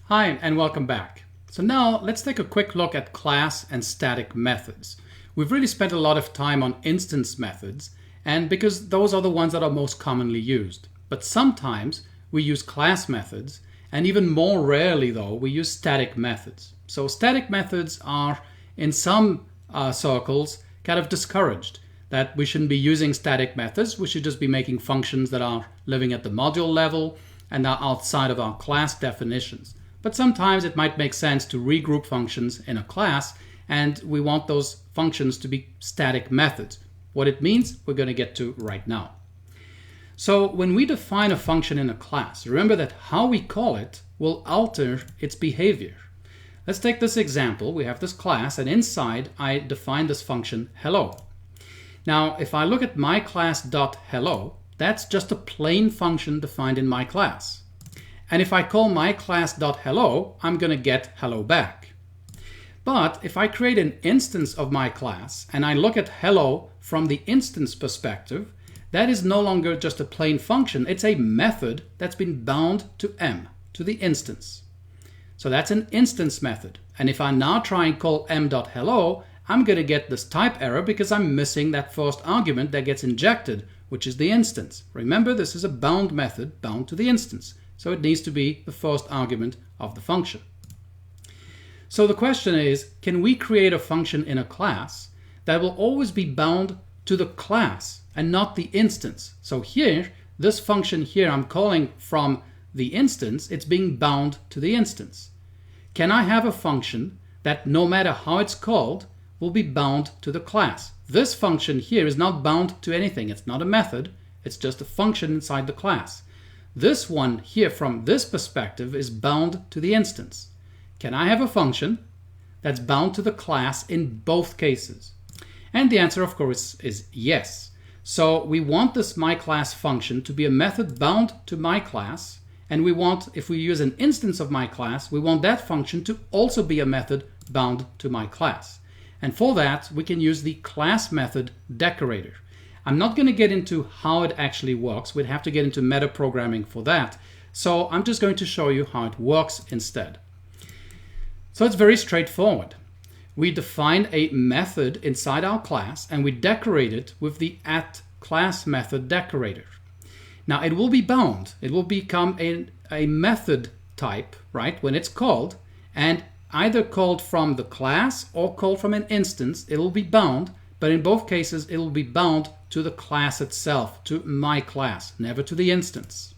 Hi, and welcome back. So now let's take a quick look at class and static methods. We've really spent a lot of time on instance methods, and because those are the ones that are most commonly used. But sometimes we use class methods, and even more rarely though, we use static methods. So static methods are, in some circles, kind of discouraged. That we shouldn't be using static methods, we should just be making functions that are living at the module level and are outside of our class definitions. But sometimes it might make sense to regroup functions in a class, and we want those functions to be static methods. What it means, we're going to get to right now. So when we define a function in a class, remember that how we call it will alter its behavior. Let's take this example. We have this class, and inside I define this function hello. Now, if I look at my class.hello, that's just a plain function defined in my class. And if I call my class.hello, I'm going to get hello back. But if I create an instance of my class and I look at hello from the instance perspective, that is no longer just a plain function. It's a method that's been bound to m, to the instance. So that's an instance method. And if I now try and call m.hello, I'm going to get this type error because I'm missing that first argument that gets injected, which is the instance. Remember, this is a bound method bound to the instance. So it needs to be the first argument of the function. So the question is, can we create a function in a class that will always be bound to the class and not the instance? So here, this function here I'm calling from the instance, it's being bound to the instance. Can I have a function that no matter how it's called will be bound to the class? This function here is not bound to anything. It's not a method. It's just a function inside the class. This one here from this perspective is bound to the instance. Can I have a function that's bound to the class in both cases? And the answer, of course, is yes. So we want this myClass function to be a method bound to myClass, and we want, if we use an instance of myClass, we want that function to also be a method bound to myClass. And for that, we can use the class method decorator. I'm not going to get into how it actually works. We'd have to get into metaprogramming for that. So I'm just going to show you how it works instead. So it's very straightforward. We define a method inside our class and we decorate it with the @class method decorator. Now it will be bound. It will become a method type, right, when it's called, and either called from the class or called from an instance, it will be bound, but in both cases it will be bound to the class itself, to my class, never to the instance.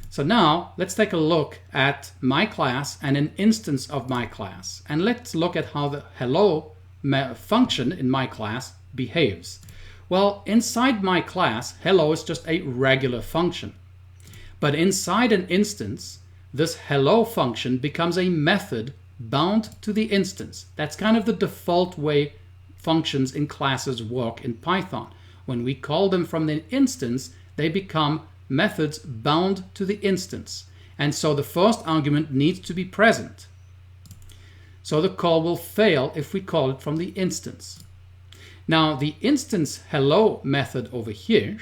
So now let's take a look at my class and an instance of my class, and let's look at how the hello function in my class behaves. Well, inside my class, hello is just a regular function, but inside an instance, this hello function becomes a method bound to the instance. That's kind of the default way functions in classes work in Python. When we call them from the instance, they become methods bound to the instance. And so the first argument needs to be present. So the call will fail if we call it from the instance. Now the instance hello method over here,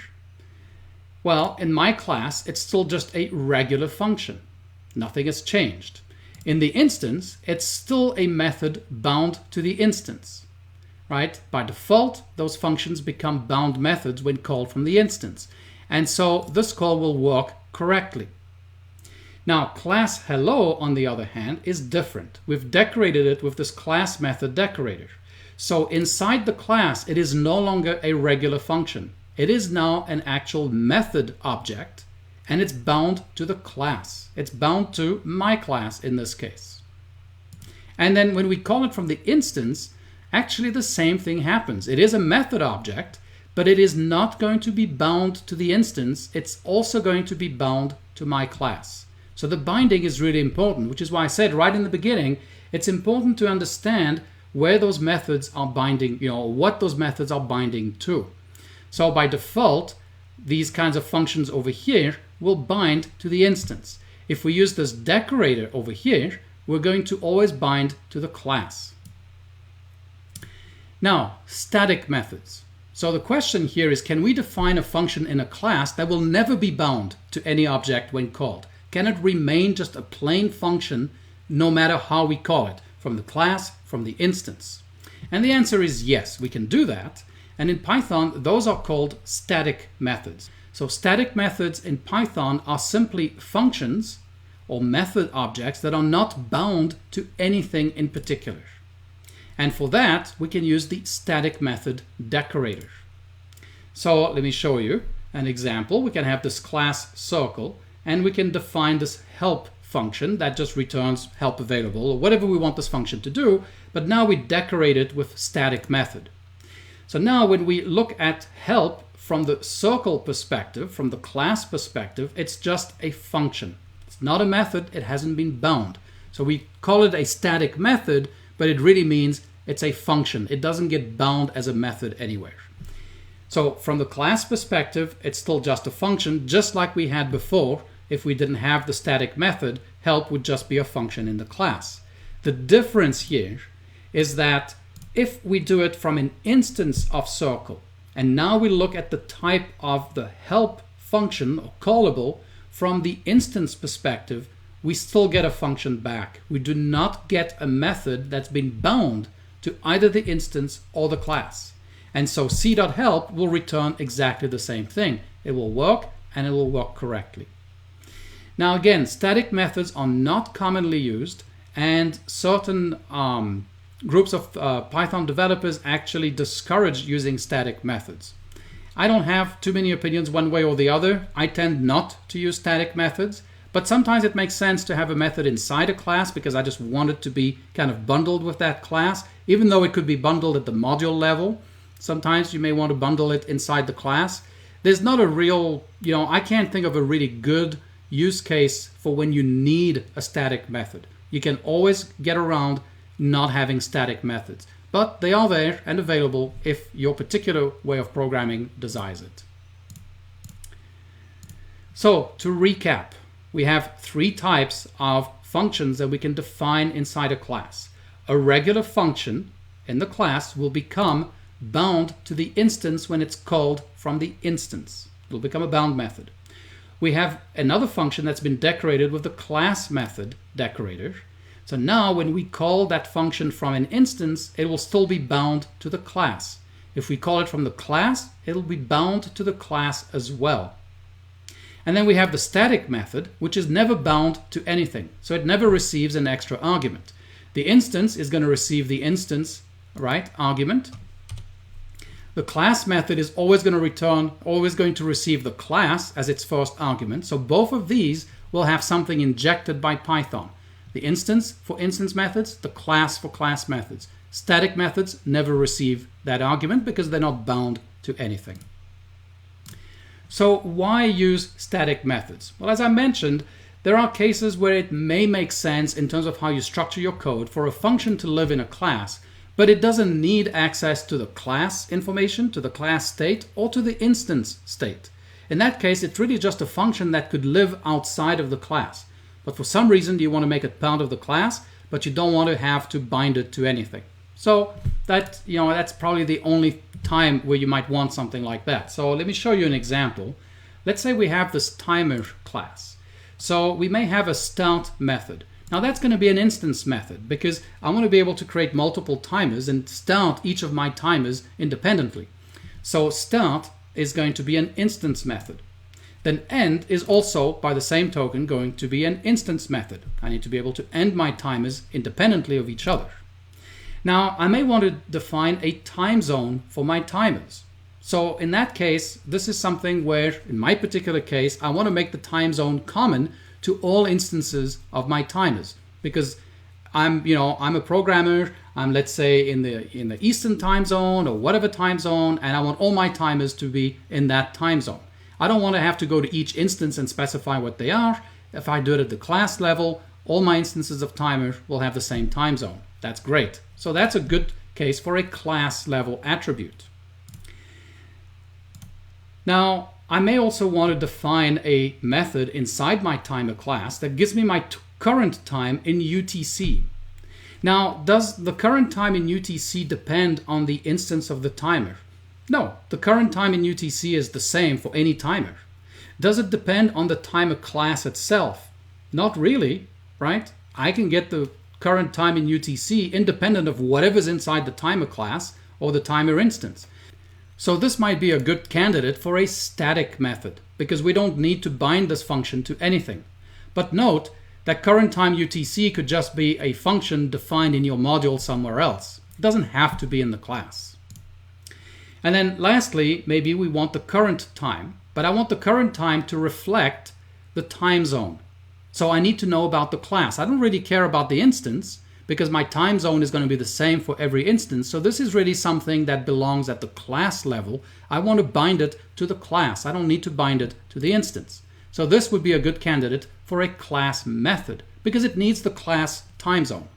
well, in my class, it's still just a regular function. Nothing has changed. In the instance, it's still a method bound to the instance, right? By default, those functions become bound methods when called from the instance. And so this call will work correctly. Now, class hello, on the other hand, is different. We've decorated it with this class method decorator. So inside the class, it is no longer a regular function. It is now an actual method object, and it's bound to the class. It's bound to my class in this case. And then when we call it from the instance, actually the same thing happens. It is a method object, but it is not going to be bound to the instance. It's also going to be bound to my class. So the binding is really important, which is why I said right in the beginning, it's important to understand where those methods are binding, what those methods are binding to. So by default, these kinds of functions over here will bind to the instance. If we use this decorator over here, we're going to always bind to the class. Now, static methods. So the question here is, can we define a function in a class that will never be bound to any object when called? Can it remain just a plain function no matter how we call it, from the class, from the instance? And the answer is yes, we can do that. And in Python, those are called static methods. So static methods in Python are simply functions or method objects that are not bound to anything in particular. And for that, we can use the static method decorator. So let me show you an example. We can have this class circle, and we can define this help function that just returns help available, or whatever we want this function to do, but now we decorate it with static method. So now when we look at help from the circle perspective, from the class perspective, it's just a function. It's not a method, it hasn't been bound. So we call it a static method, but it really means it's a function. It doesn't get bound as a method anywhere. So from the class perspective, it's still just a function, just like we had before. If we didn't have the static method, help would just be a function in the class. The difference here is that if we do it from an instance of circle, and now we look at the type of the help function or callable from the instance perspective, we still get a function back. We do not get a method that's been bound to either the instance or the class. And so c.help will return exactly the same thing. It will work, and it will work correctly. Now again, static methods are not commonly used, and certain groups of Python developers actually discourage using static methods. I don't have too many opinions one way or the other. I tend not to use static methods, but sometimes it makes sense to have a method inside a class because I just want it to be kind of bundled with that class, even though it could be bundled at the module level. Sometimes you may want to bundle it inside the class. There's not a real, I can't think of a really good use case for when you need a static method. You can always get around not having static methods, but they are there and available if your particular way of programming desires it. So to recap, we have three types of functions that we can define inside a class. A regular function in the class will become bound to the instance when it's called from the instance. It will become a bound method. We have another function that's been decorated with the class method decorator. So now when we call that function from an instance, it will still be bound to the class. If we call it from the class, it'll be bound to the class as well. And then we have the static method, which is never bound to anything. So it never receives an extra argument. The instance is going to receive the instance, right, argument. The class method is always going to receive the class as its first argument. So both of these will have something injected by Python. The instance for instance methods, the class for class methods. Static methods never receive that argument because they're not bound to anything. So why use static methods? Well, as I mentioned, there are cases where it may make sense in terms of how you structure your code for a function to live in a class, but it doesn't need access to the class information, to the class state, or to the instance state. In that case, it's really just a function that could live outside of the class. But for some reason, you want to make it part of the class, but you don't want to have to bind it to anything. So that, that's probably the only time where you might want something like that. So let me show you an example. Let's say we have this timer class. So we may have a start method. Now that's going to be an instance method because I want to be able to create multiple timers and start each of my timers independently. So start is going to be an instance method. Then end is also, by the same token, going to be an instance method. I need to be able to end my timers independently of each other. Now I may want to define a time zone for my timers. So in that case, this is something where, in my particular case, I want to make the time zone common to all instances of my timers, because I'm a programmer. I'm, let's say, in the Eastern time zone or whatever time zone, and I want all my timers to be in that time zone. I don't want to have to go to each instance and specify what they are. If I do it at the class level, all my instances of timer will have the same time zone. That's great. So that's a good case for a class level attribute. Now, I may also want to define a method inside my timer class that gives me my current time in UTC. Now, does the current time in UTC depend on the instance of the timer? No, the current time in UTC is the same for any timer. Does it depend on the timer class itself? Not really, right? I can get the current time in UTC independent of whatever's inside the timer class or the timer instance. So this might be a good candidate for a static method because we don't need to bind this function to anything. But note that current time UTC could just be a function defined in your module somewhere else. It doesn't have to be in the class. And then lastly, maybe we want the current time, but I want the current time to reflect the time zone. So I need to know about the class. I don't really care about the instance because my time zone is going to be the same for every instance. So this is really something that belongs at the class level. I want to bind it to the class. I don't need to bind it to the instance. So this would be a good candidate for a class method because it needs the class time zone.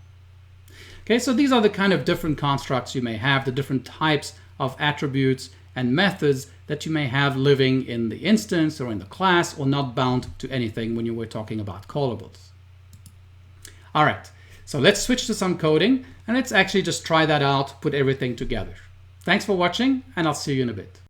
Okay, so these are the kind of different constructs you may have, the different types of attributes and methods that you may have living in the instance or in the class or not bound to anything when you were talking about callables. All right, so let's switch to some coding and let's actually just try that out, put everything together. Thanks for watching, and I'll see you in a bit.